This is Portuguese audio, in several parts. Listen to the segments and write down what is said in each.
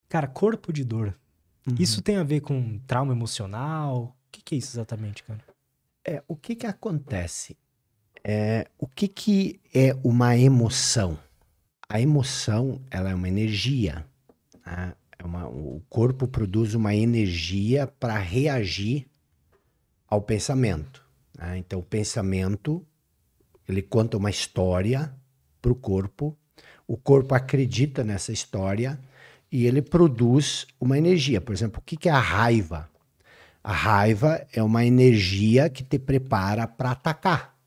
Cara, corpo de dor. Isso Uhum. tem a ver com trauma emocional? O que é isso exatamente, cara? O que que acontece? O que que é uma emoção? A emoção, ela é uma energia, né? O corpo produz uma energia para reagir ao pensamento, né? Então, o pensamento, ele conta uma história para o corpo acredita nessa história e ele produz uma energia. Por exemplo, o que que é a raiva? A raiva é uma energia que te prepara para atacar,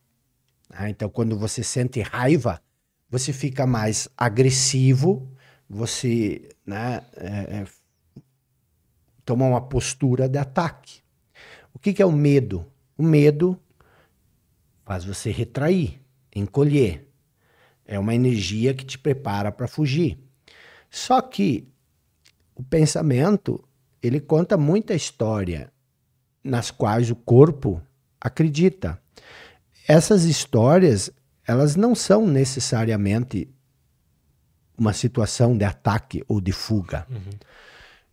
né? Então, quando você sente raiva, você fica mais agressivo, você, né, toma uma postura de ataque. O que que é o medo? O medo faz você retrair, encolher. É uma energia que te prepara para fugir. Só que o pensamento, ele conta muita história nas quais o corpo acredita. Essas histórias, elas não são necessariamente uma situação de ataque ou de fuga. Uhum.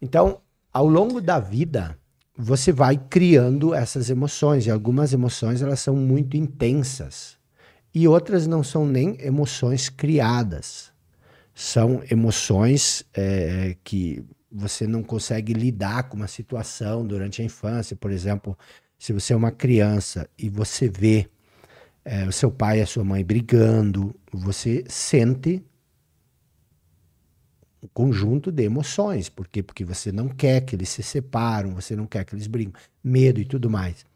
Então, ao longo da vida, você vai criando essas emoções, e algumas emoções elas são muito intensas, e outras não são nem emoções criadas. São emoções que você não consegue lidar com uma situação durante a infância. Por exemplo, se você é uma criança e você vê o seu pai e a sua mãe brigando, você sente um conjunto de emoções. Por quê? Porque você não quer que eles se separam, você não quer que eles briguem, medo e tudo mais.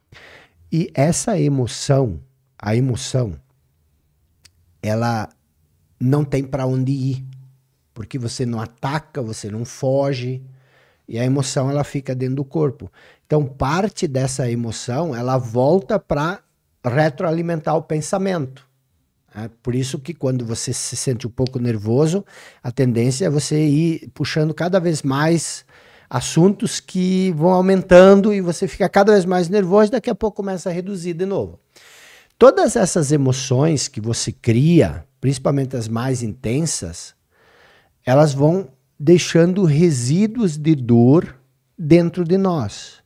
E essa emoção, a emoção, ela não tem para onde ir, porque você não ataca, você não foge, e a emoção ela fica dentro do corpo. Então, parte dessa emoção, ela volta para retroalimentar o pensamento. É por isso que quando você se sente um pouco nervoso, a tendência é você ir puxando cada vez mais assuntos que vão aumentando e você fica cada vez mais nervoso e daqui a pouco começa a reduzir de novo. Todas essas emoções que você cria, principalmente as mais intensas, elas vão deixando resíduos de dor dentro de nós.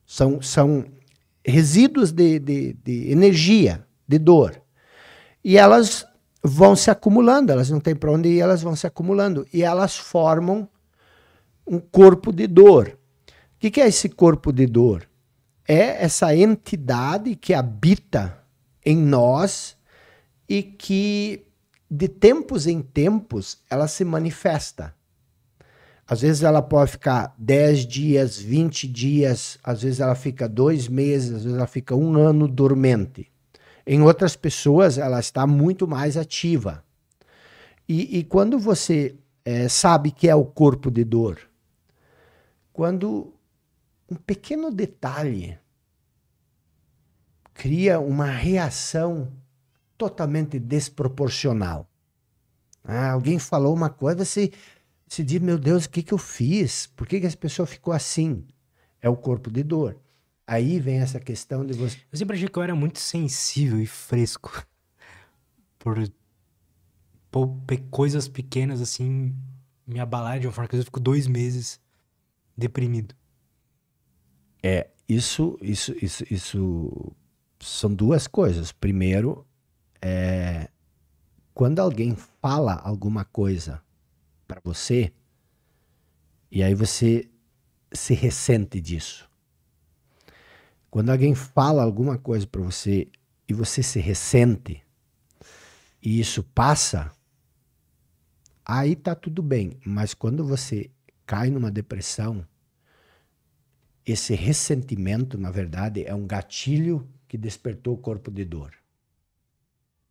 São resíduos de energia, de dor. E elas vão se acumulando, elas não têm para onde ir, elas vão se acumulando. E elas formam um corpo de dor. O que é esse corpo de dor? É essa entidade que habita em nós e que, de tempos em tempos, ela se manifesta. Às vezes ela pode ficar 10 dias, 20 dias, às vezes ela fica 2 meses, às vezes ela fica um ano dormente. Em outras pessoas, ela está muito mais ativa. E quando você sabe que é o corpo de dor, quando um pequeno detalhe cria uma reação totalmente desproporcional. Alguém falou uma coisa, você se diz, meu Deus, o que, que eu fiz? Por que, que essa pessoa ficou assim? É o corpo de dor. Aí vem essa questão de você. Eu sempre achei que eu era muito sensível e fresco por coisas pequenas assim me abalarem de uma forma que eu fico 2 meses deprimido. Isso são duas coisas. Primeiro, quando alguém fala alguma coisa para você, e aí você se ressente disso. Quando alguém fala alguma coisa para você e você se ressente, e isso passa, aí tá tudo bem. Mas quando você cai numa depressão, esse ressentimento, na verdade, é um gatilho que despertou o corpo de dor.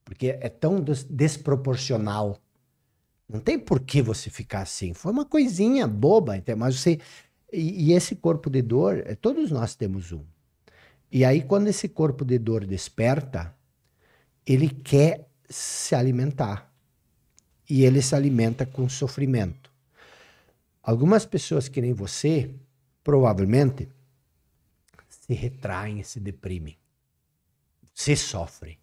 Porque é tão desproporcional. Não tem por que você ficar assim. Foi uma coisinha boba, mas você. E esse corpo de dor, todos nós temos um. E aí, quando esse corpo de dor desperta, ele quer se alimentar. E ele se alimenta com sofrimento. Algumas pessoas que nem você, provavelmente, se retraem e se deprimem. Se sofrem.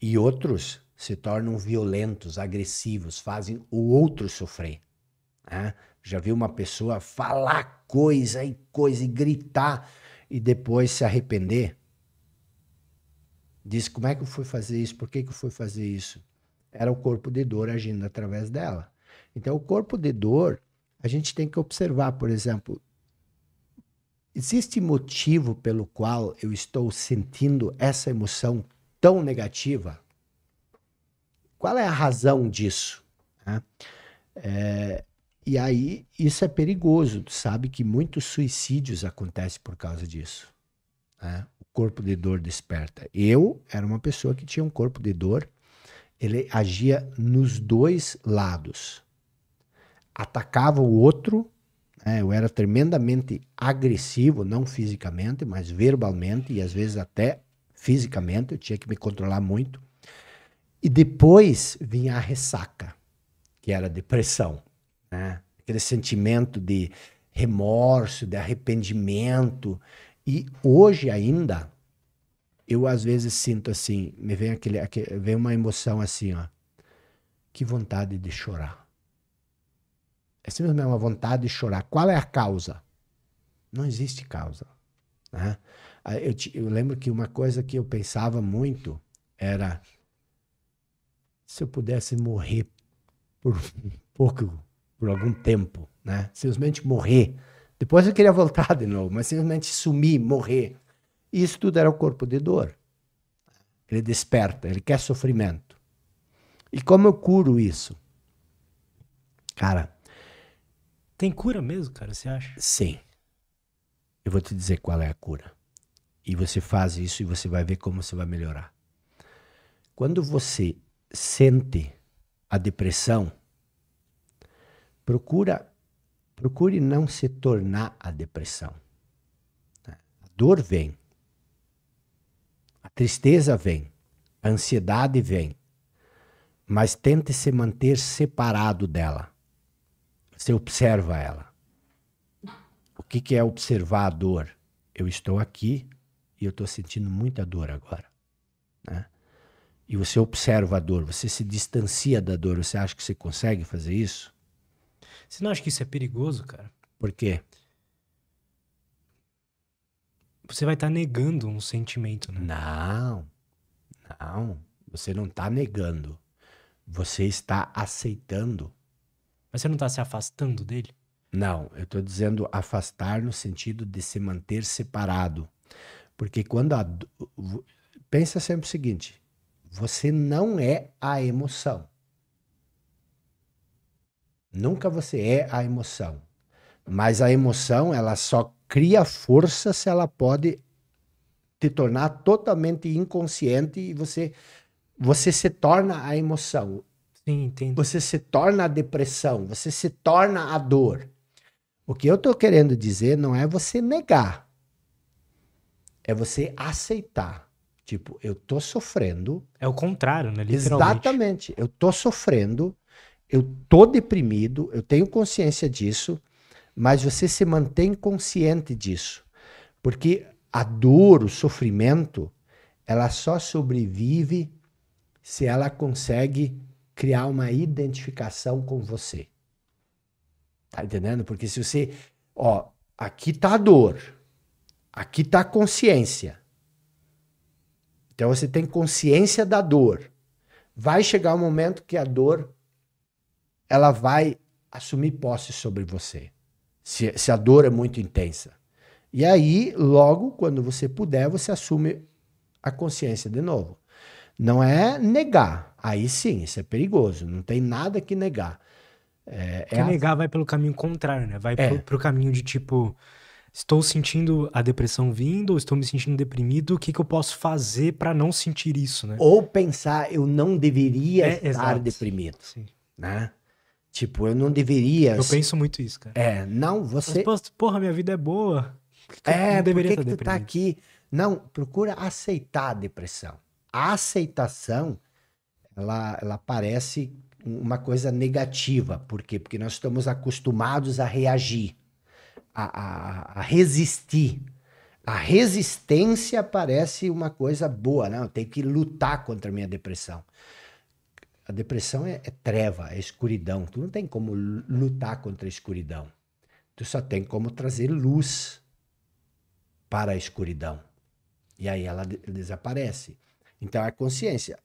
E outros se tornam violentos, agressivos, fazem o outro sofrer. né? Já vi uma pessoa falar coisa e gritar e depois se arrepender? Diz, como é que eu fui fazer isso? Por que que eu fui fazer isso? Era o corpo de dor agindo através dela. Então, o corpo de dor, a gente tem que observar, por exemplo, existe motivo pelo qual eu estou sentindo essa emoção tão negativa? Qual é a razão disso? Né? E aí, isso é perigoso. Tu sabe que muitos suicídios acontecem por causa disso. Né? O corpo de dor desperta. Eu era uma pessoa que tinha um corpo de dor, ele agia nos dois lados. Atacava o outro, né? Eu era tremendamente agressivo, não fisicamente, mas verbalmente e às vezes até fisicamente, eu tinha que me controlar muito. E depois vinha a ressaca, que era a depressão, né? Aquele sentimento de remorso, de arrependimento. E hoje ainda, eu às vezes sinto assim, me vem vem uma emoção assim, ó, que vontade de chorar. É simplesmente uma vontade de chorar. Qual é a causa? Não existe causa, né? Eu lembro que uma coisa que eu pensava muito era, se eu pudesse morrer por um pouco, por algum tempo, né? Simplesmente morrer. Depois eu queria voltar de novo, mas simplesmente sumir, morrer. E isso tudo era o corpo de dor. Ele desperta, ele quer sofrimento. E como eu curo isso? Cara, Tem cura mesmo, cara, você acha? sim. Eu vou te dizer qual é a cura. E você faz isso e você vai ver como você vai melhorar. Quando você sente a depressão, procure não se tornar a depressão. A dor vem. A tristeza vem. A ansiedade vem. Mas tente se manter separado dela. Você observa ela. O que é observar a dor? Eu estou aqui e eu estou sentindo muita dor agora, né? E você observa a dor, você se distancia da dor. Você acha que você consegue fazer isso? Você não acha que isso é perigoso, cara? Por quê? Você vai estar negando um sentimento, né? Não. Você não está negando. Você está aceitando. Mas você não tá se afastando dele? Não, eu estou dizendo afastar no sentido de se manter separado. Porque quando pensa sempre o seguinte, você não é a emoção. Nunca você é a emoção. Mas a emoção, ela só cria força se ela pode te tornar totalmente inconsciente e você se torna a emoção. Sim, entendo. Você se torna a depressão, você se torna a dor. O que eu estou querendo dizer não é você negar, é você aceitar. Tipo, eu tô sofrendo. É o contrário, né? Literalmente. Exatamente. Eu tô sofrendo, eu tô deprimido, eu tenho consciência disso, mas você se mantém consciente disso. Porque a dor, o sofrimento, ela só sobrevive se ela consegue criar uma identificação com você. Tá entendendo? Porque se você, ó, aqui tá a dor, aqui tá a consciência. Então você tem consciência da dor. Vai chegar um momento que a dor, ela vai assumir posse sobre você. Se a dor é muito intensa. E aí, logo, quando você puder, você assume a consciência de novo. Não é negar. Aí sim, isso é perigoso. Não tem nada que negar. Porque negar vai pelo caminho contrário, né? Vai pro caminho de tipo, estou sentindo a depressão vindo, ou estou me sentindo deprimido, o que eu posso fazer pra não sentir isso, né? Ou pensar, eu não deveria estar exato. Deprimido. Sim. Né? Tipo, eu não deveria... Eu penso muito isso, cara. Não, você... Mas, porra, minha vida é boa. Não deveria por que tu tá aqui? Não, procura aceitar a depressão. A aceitação, ela parece uma coisa negativa. Por quê? Porque nós estamos acostumados a reagir, a resistir. A resistência parece uma coisa boa, né? Eu tenho que lutar contra a minha depressão. a depressão é treva, é escuridão. Tu não tem como lutar contra a escuridão. Tu só tem como trazer luz para a escuridão. E aí ela desaparece. Então, a consciência.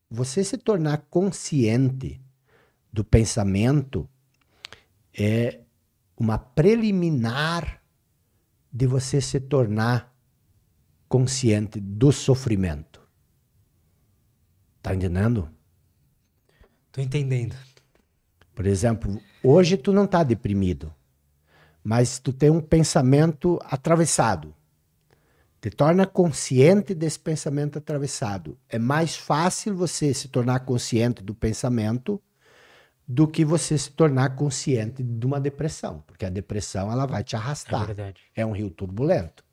Você se tornar consciente do pensamento é uma preliminar de você se tornar consciente do sofrimento. Tá entendendo? Tô entendendo. Por exemplo, hoje tu não tá deprimido, mas tu tem um pensamento atravessado. Te torna consciente desse pensamento atravessado. É mais fácil você se tornar consciente do pensamento do que você se tornar consciente de uma depressão, porque a depressão ela vai te arrastar. É verdade. É um rio turbulento.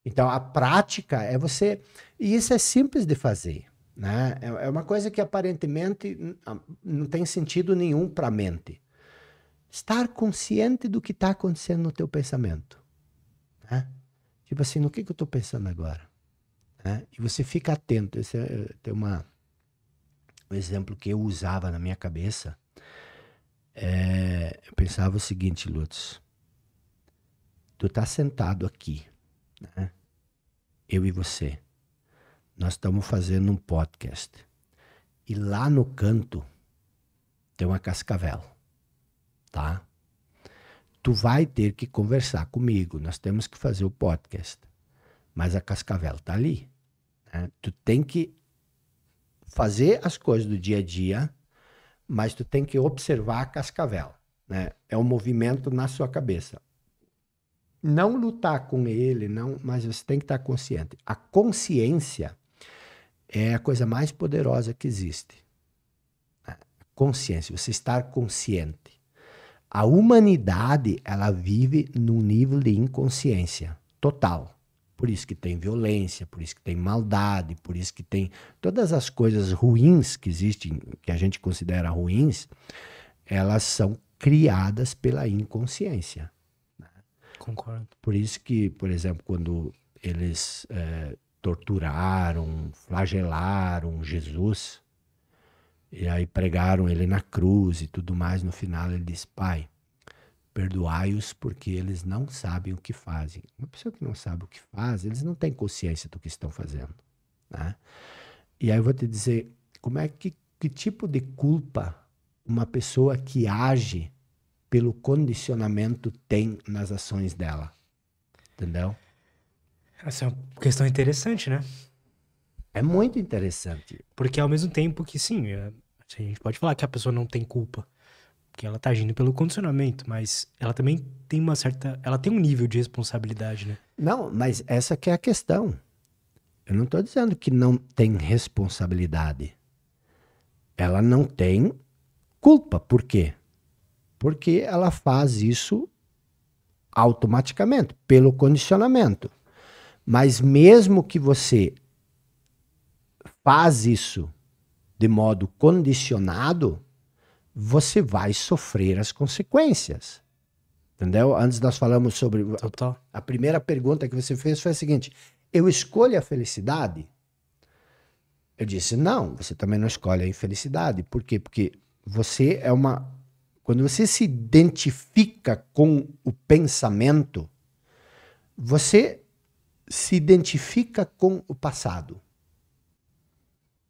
Então a prática é você, e isso é simples de fazer, né? É uma coisa que aparentemente não tem sentido nenhum para a mente. Estar consciente do que está acontecendo no teu pensamento, né? Tipo assim, no que eu estou pensando agora? Né? E você fica atento. Esse tem um exemplo que eu usava na minha cabeça. Eu pensava o seguinte, Lutz. Tu tá sentado aqui, né? Eu e você. Nós estamos fazendo um podcast. E lá no canto tem uma cascavel, tá? Tu vai ter que conversar comigo. Nós temos que fazer o podcast. Mas a cascavel tá ali, né? Tu tem que fazer as coisas do dia a dia, mas tu tem que observar a cascavel, né? É um movimento na sua cabeça. Não lutar com ele, não, mas você tem que estar consciente. A consciência é a coisa mais poderosa que existe. Consciência, você estar consciente. A humanidade, ela vive num nível de inconsciência total. Por isso que tem violência, por isso que tem maldade, por isso que tem todas as coisas ruins que existem, que a gente considera ruins, elas são criadas pela inconsciência. Concordo. Por isso que, por exemplo, quando eles torturaram, flagelaram Jesus, e aí pregaram ele na cruz e tudo mais, no final ele diz, Pai, perdoai-os porque eles não sabem o que fazem. Uma pessoa que não sabe o que faz, eles não têm consciência do que estão fazendo, né? E aí eu vou te dizer, que tipo de culpa uma pessoa que age pelo condicionamento tem nas ações dela? Entendeu? Essa é uma questão interessante, né? É muito interessante. Porque ao mesmo tempo que, sim, a gente pode falar que a pessoa não tem culpa, porque ela tá agindo pelo condicionamento, mas ela também tem ela tem um nível de responsabilidade, né? Não, mas essa que é a questão. Eu não estou dizendo que não tem responsabilidade. Ela não tem culpa. Por quê? Porque ela faz isso automaticamente, pelo condicionamento. Mas mesmo que você faz isso de modo condicionado, você vai sofrer as consequências. Entendeu? Antes nós falamos sobre... Total. A primeira pergunta que você fez foi a seguinte, eu escolho a felicidade? Eu disse, não, você também não escolhe a infelicidade. Por quê? Porque você é uma... Quando você se identifica com o pensamento, você se identifica com o passado.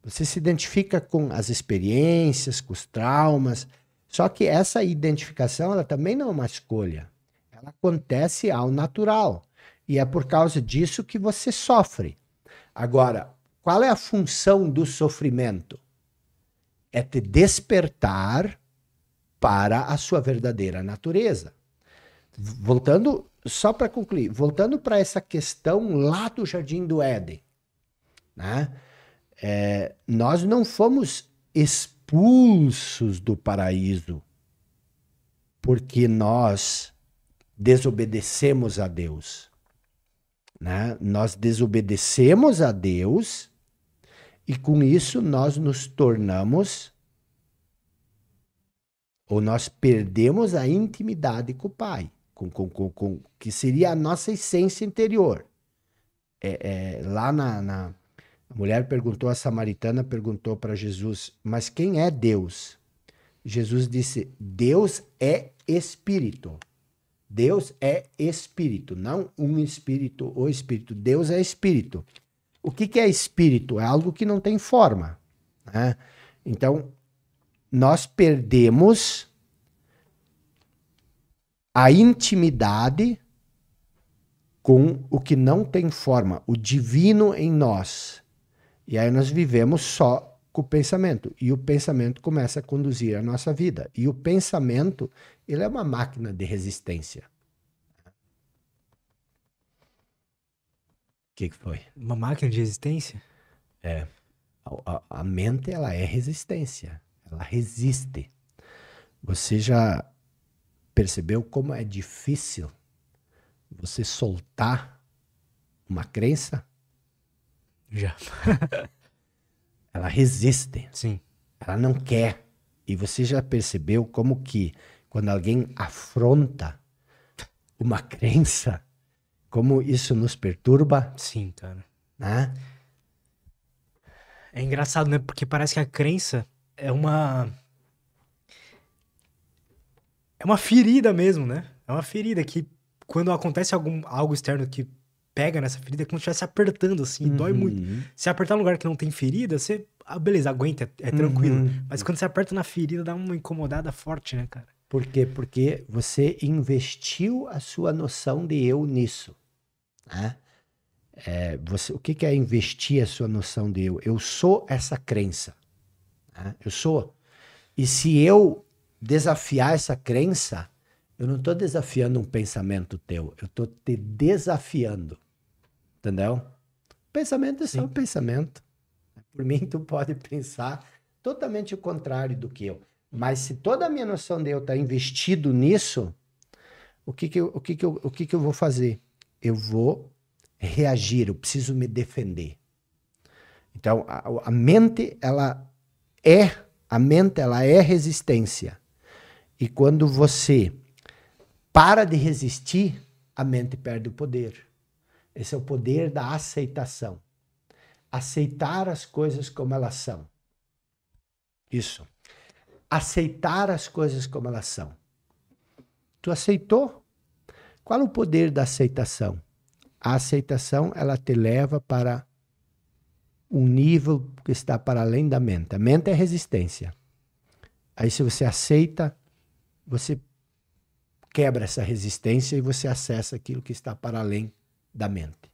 Você se identifica com as experiências, com os traumas. Só que essa identificação, ela também não é uma escolha. Ela acontece ao natural. E é por causa disso que você sofre. Agora, qual é a função do sofrimento? É te despertar para a sua verdadeira natureza. Voltando, só para concluir, voltando para essa questão lá do Jardim do Éden, né? Nós não fomos expulsos do paraíso porque nós desobedecemos a Deus, né? Nós desobedecemos a Deus e com isso nós nos tornamos, ou nós perdemos a intimidade com o Pai, que seria a nossa essência interior. Lá A mulher perguntou, a samaritana perguntou para Jesus, mas quem é Deus? Jesus disse, Deus é espírito. Deus é espírito, não um espírito ou espírito. Deus é espírito. O que é espírito? É algo que não tem forma, né? Então, nós perdemos a intimidade com o que não tem forma, o divino em nós. E aí nós vivemos só com o pensamento. E o pensamento começa a conduzir a nossa vida. E o pensamento, ele é uma máquina de resistência. O que foi? Uma máquina de resistência? É. A mente, ela é resistência. Ela resiste. Você já percebeu como é difícil você soltar uma crença? Já. Ela resiste. Sim. Ela não quer. E você já percebeu como que quando alguém afronta uma crença, como isso nos perturba? Sim, cara. Né? É engraçado, né? Porque parece que a crença é uma ferida mesmo, né? É uma ferida que quando acontece algo externo que pega nessa ferida, é como se estivesse apertando, assim, dói muito. Se apertar num lugar que não tem ferida, você... Ah, beleza, aguenta, é tranquilo. Mas quando você aperta na ferida, dá uma incomodada forte, né, cara? Por quê? Porque você investiu a sua noção de eu nisso. Né? O que é investir a sua noção de eu? Eu sou essa crença. Né? Eu sou. E se eu desafiar essa crença, eu não estou desafiando um pensamento teu, eu estou te desafiando. Entendeu? Pensamento é só um pensamento. Por mim, tu pode pensar totalmente o contrário do que eu. Mas se toda a minha noção de eu está investido nisso, o que eu vou fazer? Eu vou reagir, eu preciso me defender. Então, a mente, ela é resistência. E quando você para de resistir, a mente perde o poder. Esse é o poder da aceitação. Aceitar as coisas como elas são. Isso. Aceitar as coisas como elas são. Tu aceitou? Qual é o poder da aceitação? A aceitação, ela te leva para um nível que está para além da mente. A mente é resistência. Aí se você aceita, você quebra essa resistência e você acessa aquilo que está para além da mente.